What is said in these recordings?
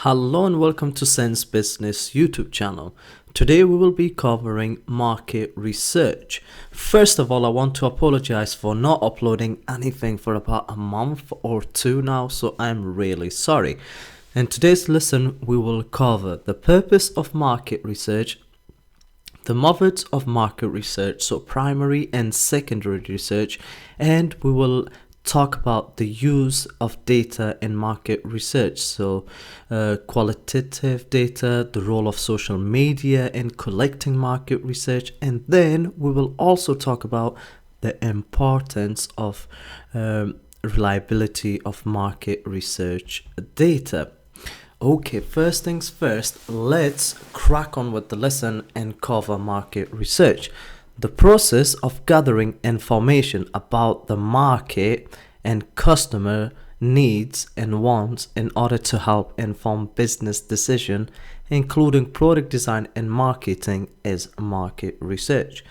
Hello and welcome to Sense Business YouTube channel. Today we will be covering market research. First of all, I want to apologize for not uploading anything for about a month or two now, so I'm really sorry. In today's lesson, we will cover the purpose of market research, the methods of market research, so primary and secondary research, and we will talk about the use of data in market research, so qualitative data, the role of social media in collecting market research, and then we will also talk about the importance of reliability of market research data. Okay, first things first, let's crack on with the lesson and cover market research. The process of gathering information about the market and customer needs and wants in order to help inform business decision, including product design and marketing, is market research.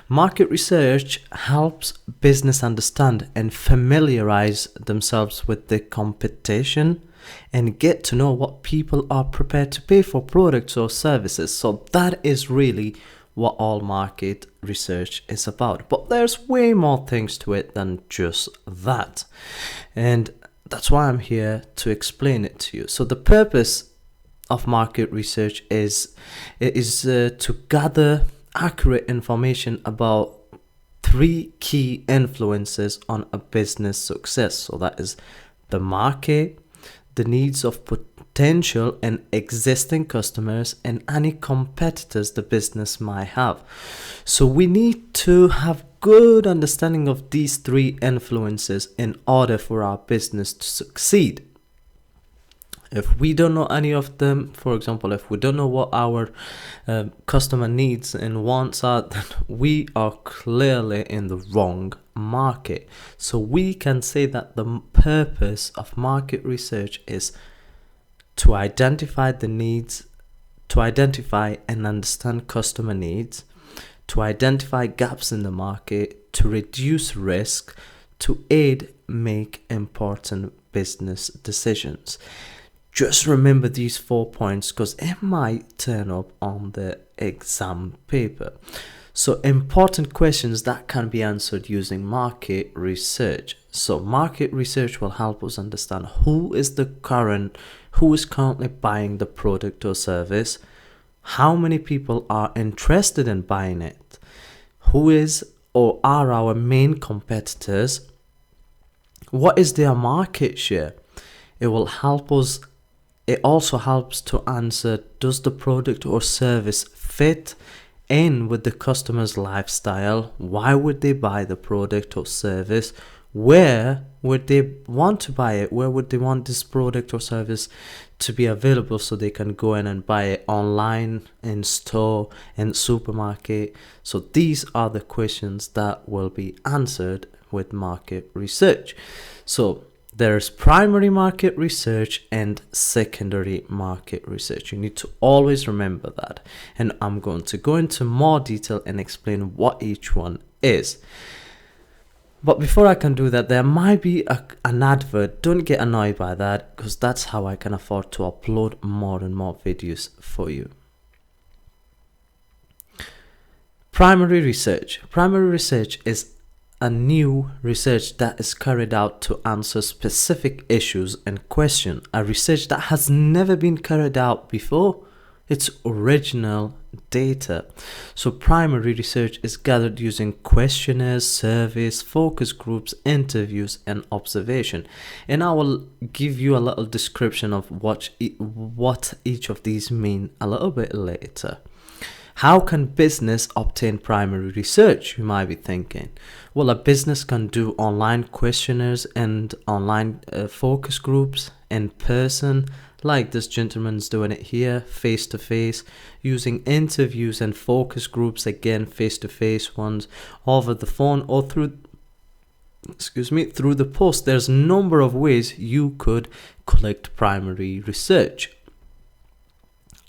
Market research helps business understand and familiarize themselves with the competition and get to know what people are prepared to pay for products or services. So that is really what all market research is about. But there's way more things to it than just that. And that's why I'm here to explain it to you. So the purpose of market research is to gather accurate information about three key influences on a business success. So that is the market, the needs of potential and existing customers, and any competitors the business might have. So we need to have good understanding of these three influences in order for our business to succeed. If we don't know any of them, for example, if we don't know what our customer needs and wants are, then we are clearly in the wrong market. So we can say that the purpose of market research is to identify the needs, to identify and understand customer needs, to identify gaps in the market, to reduce risk, to aid make important business decisions. Just remember these 4 points because it might turn up on the exam paper. So important questions that can be answered using market research. So market research will help us understand who is currently buying the product or service, how many people are interested in buying it, who is or are our main competitors, what is their market share. It also helps to answer, does the product or service fit in with the customer's lifestyle? Why would they buy the product or service? Where would they want to buy it? Where would they want this product or service to be available so they can go in and buy it online, in store, in supermarket? So these are the questions that will be answered with market research. So there's primary market research and secondary market research. You need to always remember that. And I'm going to go into more detail and explain what each one is. But before I can do that, there might be an advert. Don't get annoyed by that because that's how I can afford to upload more and more videos for you. Primary research. Primary research is a new research that is carried out to answer specific issues and questions. A research that has never been carried out before. It's original data. So primary research is gathered using questionnaires, surveys, focus groups, interviews, and observation. And I will give you a little description of what each of these mean a little bit later. How can business obtain primary research? You might be thinking. Well, a business can do online questionnaires and online focus groups in person, like this gentleman's doing it here, face-to-face, using interviews and focus groups, again, face-to-face ones, over the phone or through the post. There's a number of ways you could collect primary research.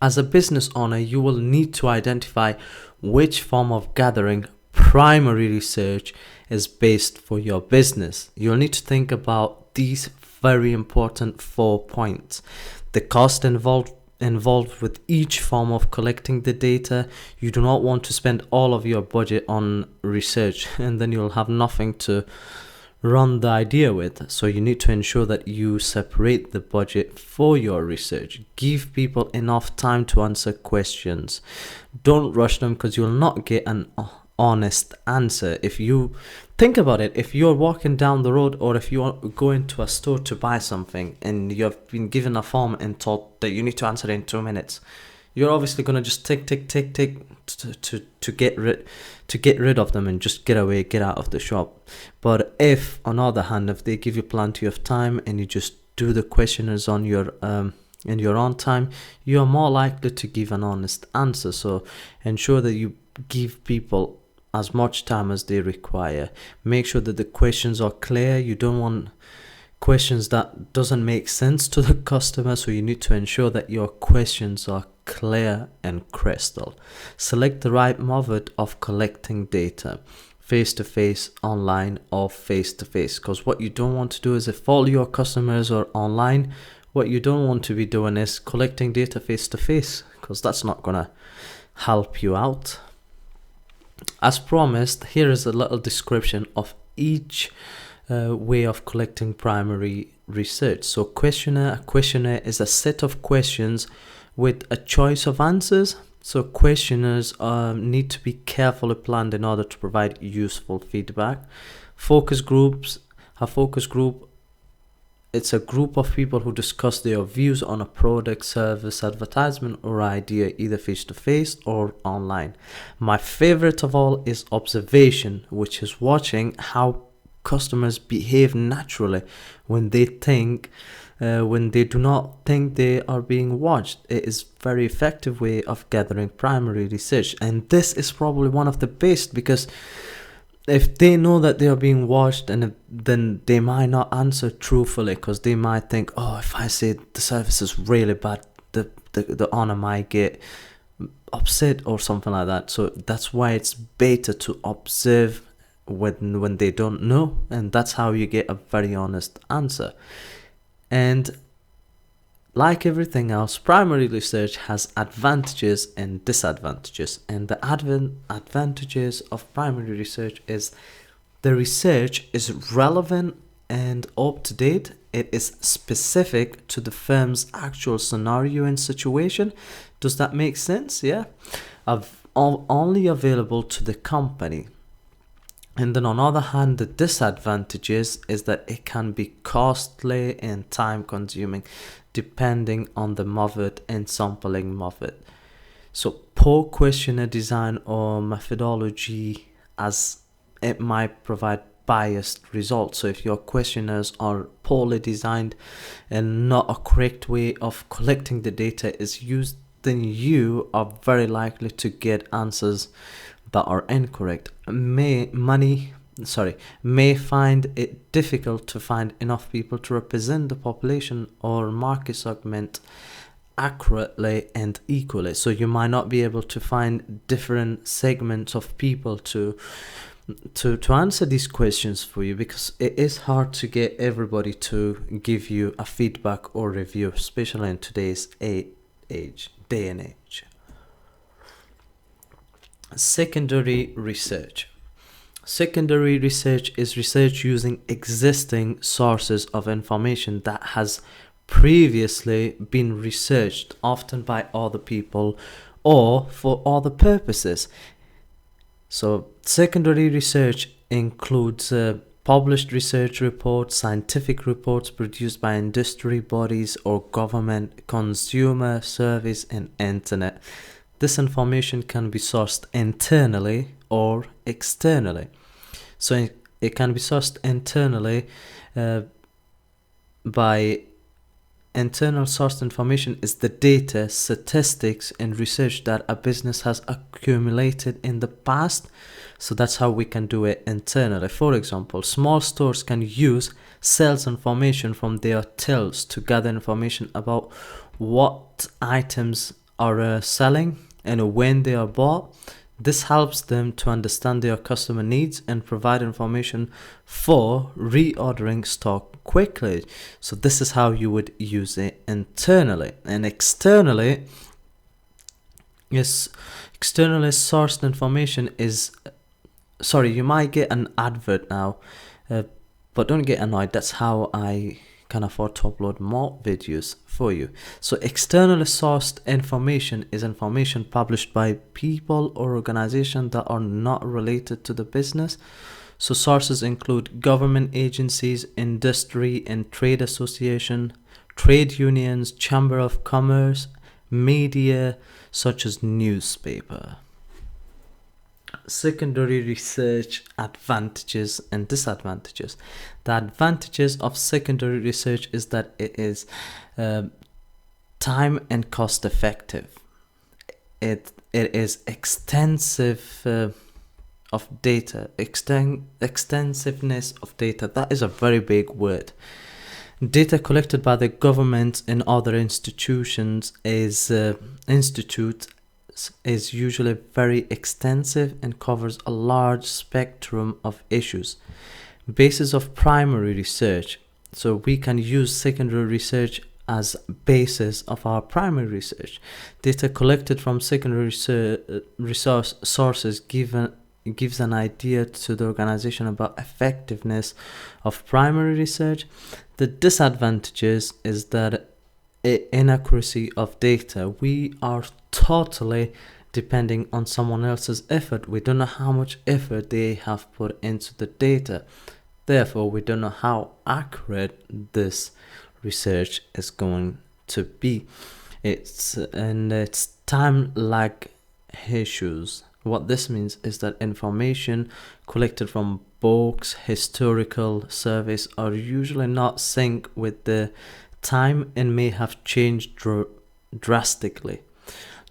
As a business owner, you will need to identify which form of gathering primary research is best for your business. You'll need to think about these very important 4 points. the cost involved with each form of collecting the data. You do not want to spend all of your budget on research and then you'll have nothing to run the idea with. So you need to ensure that you separate the budget for your research. Give people enough time to answer questions. Don't rush them, because you'll not get an honest answer. If you think about it, if you're walking down the road or if you're going to a store to buy something and you have been given a form and told that you need to answer it in 2 minutes, you're obviously going to just tick to get rid of them and just get out of the shop. But if, on the other hand, if they give you plenty of time and you just do the questionnaires on your in your own time, you are more likely to give an honest answer. So ensure that you give people as much time as they require. Make sure that the questions are clear. You don't want questions that doesn't make sense to the customer, so you need to ensure that your questions are clear and crystal. Select the right method of collecting data, face-to-face, online, or face-to-face, because what you don't want to do is, if all your customers are online, what you don't want to be doing is collecting data face-to-face, because that's not gonna help you out. As promised, here is a little description of each way of collecting primary research. So a questionnaire is a set of questions with a choice of answers. So questionnaires need to be carefully planned in order to provide useful feedback. Focus groups. A focus group, it's a group of people who discuss their views on a product, service, advertisement, or idea, either face-to-face or online. My favorite of all is observation, which is watching how customers behave naturally when they do not think they are being watched. It is a very effective way of gathering primary research, and this is probably one of the best, because if they know that they are being watched, then they might not answer truthfully, because they might think, oh, if I say the service is really bad, the owner might get upset or something like that. So that's why it's better to observe when they don't know, and that's how you get a very honest answer. And like everything else, primary research has advantages and disadvantages, and the advantages of primary research is the research is relevant and up to date. It is specific to the firm's actual scenario and situation. Does that make sense? Yeah. Only available to the company. And then on the other hand, the disadvantages is that it can be costly and time consuming depending on the method and sampling method. So poor questionnaire design or methodology, as it might provide biased results. So if your questionnaires are poorly designed and not a correct way of collecting the data is used, then you are very likely to get answers that are incorrect. May find it difficult to find enough people to represent the population or market segment accurately and equally. So you might not be able to find different segments of people to answer these questions for you, because it is hard to get everybody to give you a feedback or review, especially in today's day and age. Secondary research. Secondary research is research using existing sources of information that has previously been researched, often by other people or for other purposes. So secondary research includes published research reports, scientific reports produced by industry bodies or government, consumer surveys, and internet. This information can be sourced internally or externally. So it can be sourced internally by internal sourced information is the data, statistics, and research that a business has accumulated in the past. So that's how we can do it internally. For example, small stores can use sales information from their tills to gather information about what items are selling and when they are bought. This helps them to understand their customer needs and provide information for reordering stock quickly. So this is how you would use it internally. And externally, yes, externally sourced information is, sorry, you might get an advert now, but don't get annoyed. That's how I can afford to upload more videos for you. So externally sourced information is information published by people or organizations that are not related to the business. So sources include government agencies, industry and trade association, trade unions, chamber of commerce, media such as newspaper. Secondary research advantages and disadvantages. The advantages of secondary research is that it is time and cost effective. It is extensive of data, extensiveness of data. That is a very big word. Data collected by the government and other institutions is usually very extensive and covers a large spectrum of issues. Basis of primary research. So we can use secondary research as basis of our primary research. Data collected from secondary resource sources gives an idea to the organization about effectiveness of primary research. The disadvantages is that inaccuracy of data. We are totally depending on someone else's effort. We don't know how much effort they have put into the data. Therefore, we don't know how accurate this research is going to be. It's time lag issues. What this means is that information collected from books, historical surveys are usually not sync with the time and may have changed drastically.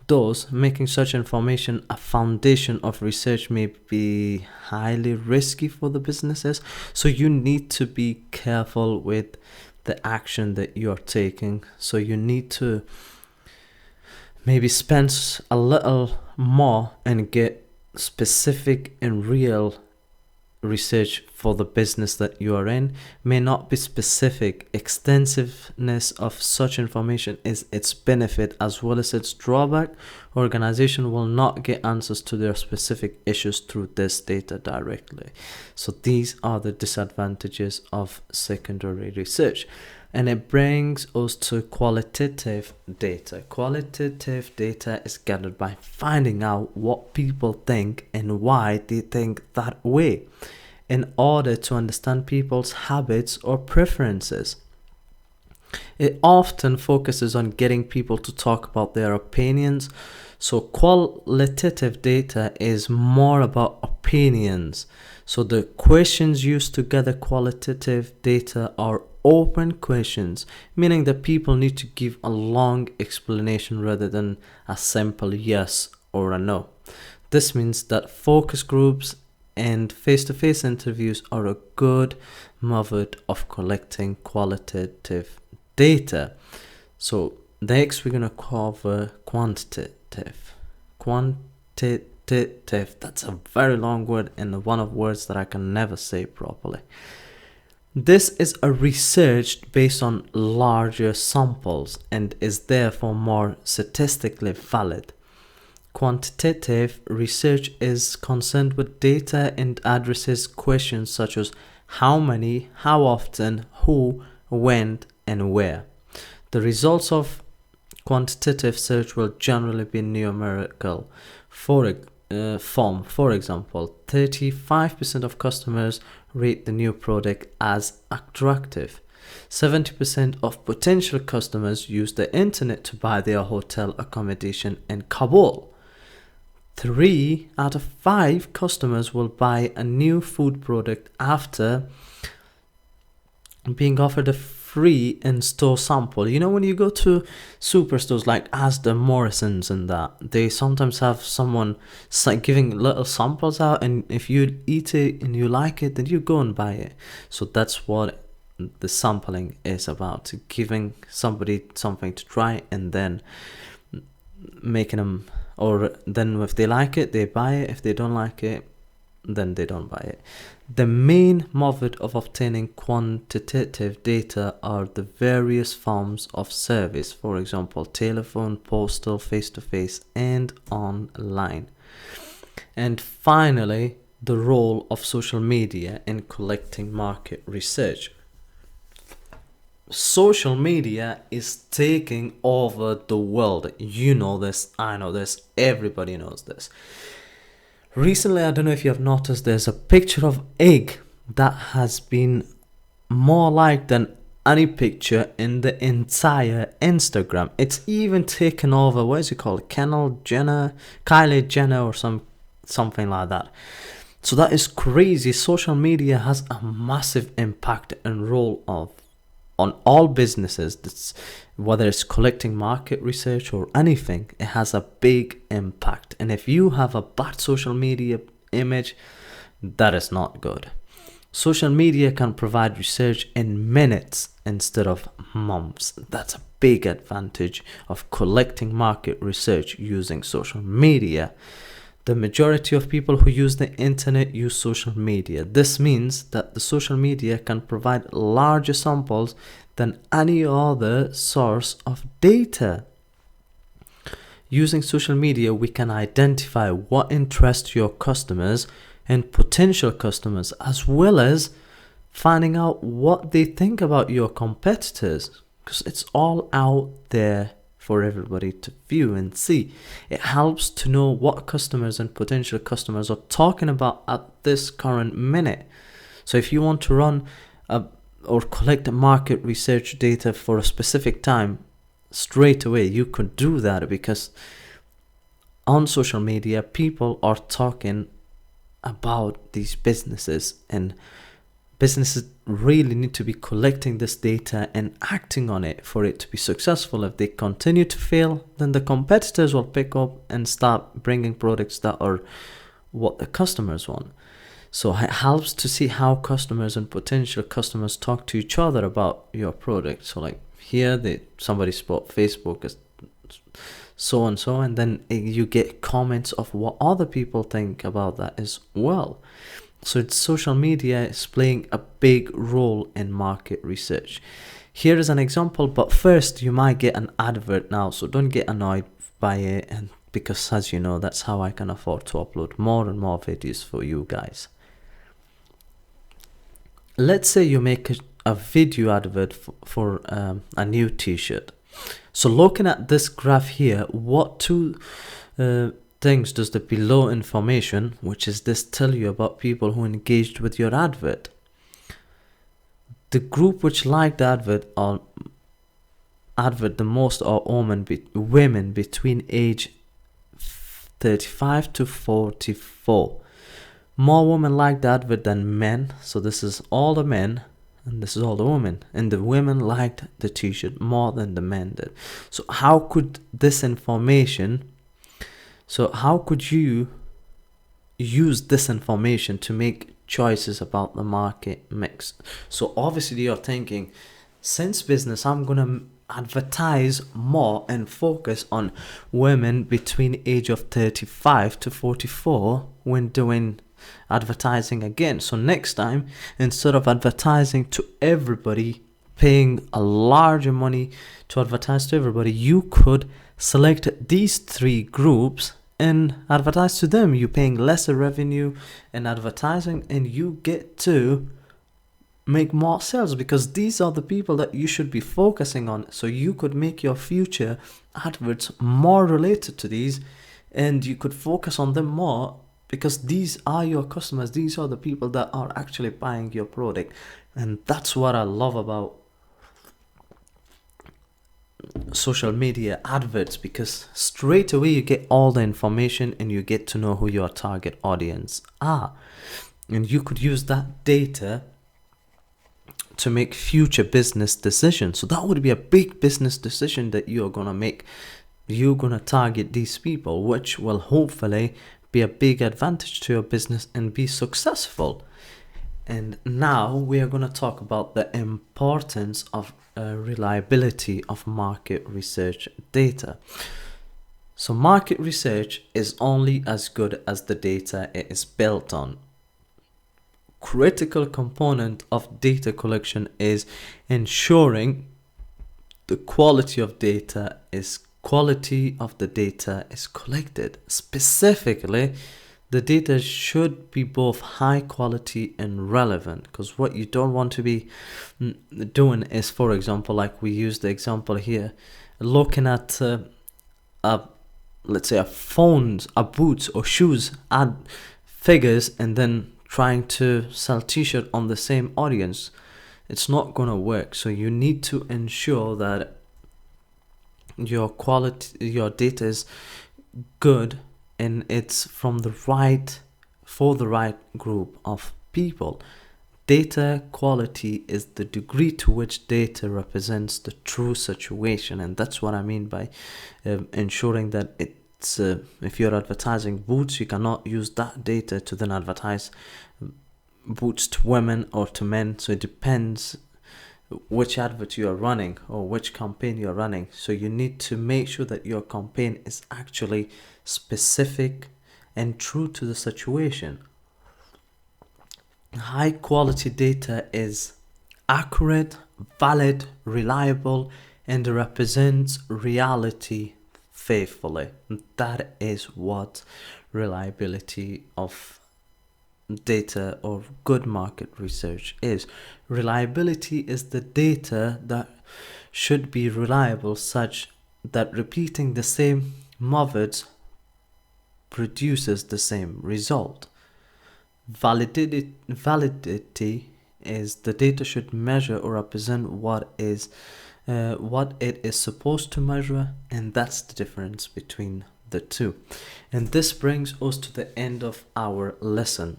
Thus, making such information a foundation of research may be highly risky for the businesses. So you need to be careful with the action that you're taking. So you need to maybe spend a little more and get specific and real research for the business that you are in. May not be specific. Extensiveness of such information is its benefit as well as its drawback. Organization will not get answers to their specific issues through this data directly. So these are the disadvantages of secondary research. And it brings us to qualitative data. Qualitative data is gathered by finding out what people think and why they think that way, in order to understand people's habits or preferences. It often focuses on getting people to talk about their opinions. So qualitative data is more about opinions. So the questions used to gather qualitative data are open questions, meaning that people need to give a long explanation rather than a simple yes or a no. This means that focus groups and face-to-face interviews are a good method of collecting qualitative data. So next we're going to cover quantitative. Quantitative, that's a very long word and one of words that I can never say properly. This is a research based on larger samples and is therefore more statistically valid. Quantitative research is concerned with data and addresses questions such as how many, how often, who, when, and where. The results of quantitative search will generally be numerical form. For example, 35% of customers rate the new product as attractive. 70% of potential customers use the internet to buy their hotel accommodation in Kabul. 3 out of 5 customers will buy a new food product after being offered a free in-store sample. You know, when you go to superstores like Asda, Morrison's and that, they sometimes have someone giving little samples out, and if you eat it and you like it, then you go and buy it. So that's what the sampling is about, giving somebody something to try and then making them, or then if they like it, they buy it. If they don't like it, then they don't buy it. The main method of obtaining quantitative data are the various forms of service, for example, telephone, postal, face-to-face, and online. And finally, the role of social media in collecting market research. Social media is taking over the world. You know this, I know this, everybody knows this. Recently, I don't know if you have noticed, there's a picture of egg that has been more liked than any picture in the entire Instagram. It's even taken over, what is it called, Kylie Jenner or something like that. So that is crazy. Social media has a massive impact and role on all businesses. Whether it's collecting market research or anything, it has a big impact. And if you have a bad social media image, that is not good. Social media can provide research in minutes instead of months. That's a big advantage of collecting market research using social media. The majority of people who use the internet use social media. This means that the social media can provide larger samples than any other source of data. Using social media, we can identify what interests your customers and potential customers, as well as finding out what they think about your competitors, because it's all out there for everybody to view and see. It helps to know what customers and potential customers are talking about at this current minute. So if you want to run or collect market research data for a specific time, straight away you could do that, because on social media people are talking about these businesses, and businesses really need to be collecting this data and acting on it for it to be successful. If they continue to fail, then the competitors will pick up and start bringing products that are what the customers want. So it helps to see how customers and potential customers talk to each other about your product. So like here, somebody spot Facebook as so and so, and then you get comments of what other people think about that as well. So it's social media is playing a big role in market research. Here is an example, but first you might get an advert now, so don't get annoyed by it, and because as you know, that's how I can afford to upload more and more videos for you guys. Let's say you make a video advert for a new t-shirt. So looking at this graph here, what two things does the below information, which is this, tell you about people who engaged with your advert? The group which liked the advert the most are women between age 35 to 44. More women liked the advert than men, so this is all the men and this is all the women, and the women liked the t-shirt more than the men did. So how could you use this information to make choices about the market mix? So obviously you're thinking, since business, I'm gonna advertise more and focus on women between age of 35 to 44 when doing advertising again. So next time, instead of advertising to everybody, paying a larger money to advertise to everybody, you could select these three groups and advertise to them. You're paying lesser revenue in advertising, and you get to make more sales, because these are the people that you should be focusing on. So you could make your future adverts more related to these, and you could focus on them more, because these are your customers. These are the people that are actually buying your product. And that's what I love about social media adverts, because straight away you get all the information and you get to know who your target audience are, and you could use that data to make future business decisions. So that would be a big business decision that you're gonna make. You're gonna target these people, which will hopefully be a big advantage to your business and be successful. And now we are going to talk about the importance of reliability of market research data. So market research is only as good as the data it is built on. critical component of data collection is ensuring the quality of the data is collected. Specifically, the data should be both high quality and relevant, because what you don't want to be doing is, for example, like we use the example here, looking at let's say a phones, a boots or shoes ad figures, and then trying to sell t-shirt on the same audience. It's not gonna work. So you need to ensure that your data is good, and it's from the right, for the right group of people. Data quality is the degree to which data represents the true situation, and that's what I mean by ensuring that it's if you're advertising boots, you cannot use that data to then advertise boots to women or to men. So it depends which advert you are running or which campaign you're running. So you need to make sure that your campaign is actually specific and true to the situation. High quality data is accurate, valid, reliable, and represents reality faithfully. That is what reliability of data or good market research is. Reliability is the data that should be reliable, such that repeating the same methods produces the same result. Validity is the data should measure or represent what it is supposed to measure, and that's the difference between the two. And this brings us to the end of our lesson.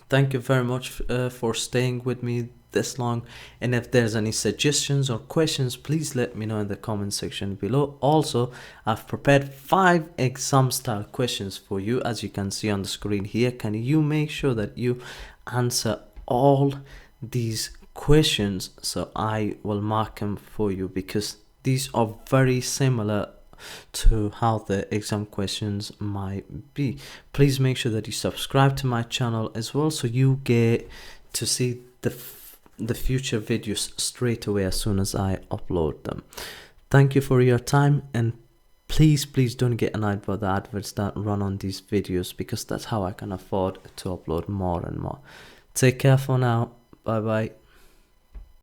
Thank you very much for staying with me this long, and if there's any suggestions or questions, please let me know in the comment section below. Also, I've prepared 5 exam style questions for you, as you can see on the screen here. Can you make sure that you answer all these questions? So I will mark them for you, because these are very similar to how the exam questions might be. Please make sure that you subscribe to my channel as well, so you get to see the future videos straight away as soon as I upload them. Thank you for your time, and please don't get annoyed by the adverts that run on these videos, because that's how I can afford to upload more and more. Take care for now. Bye bye.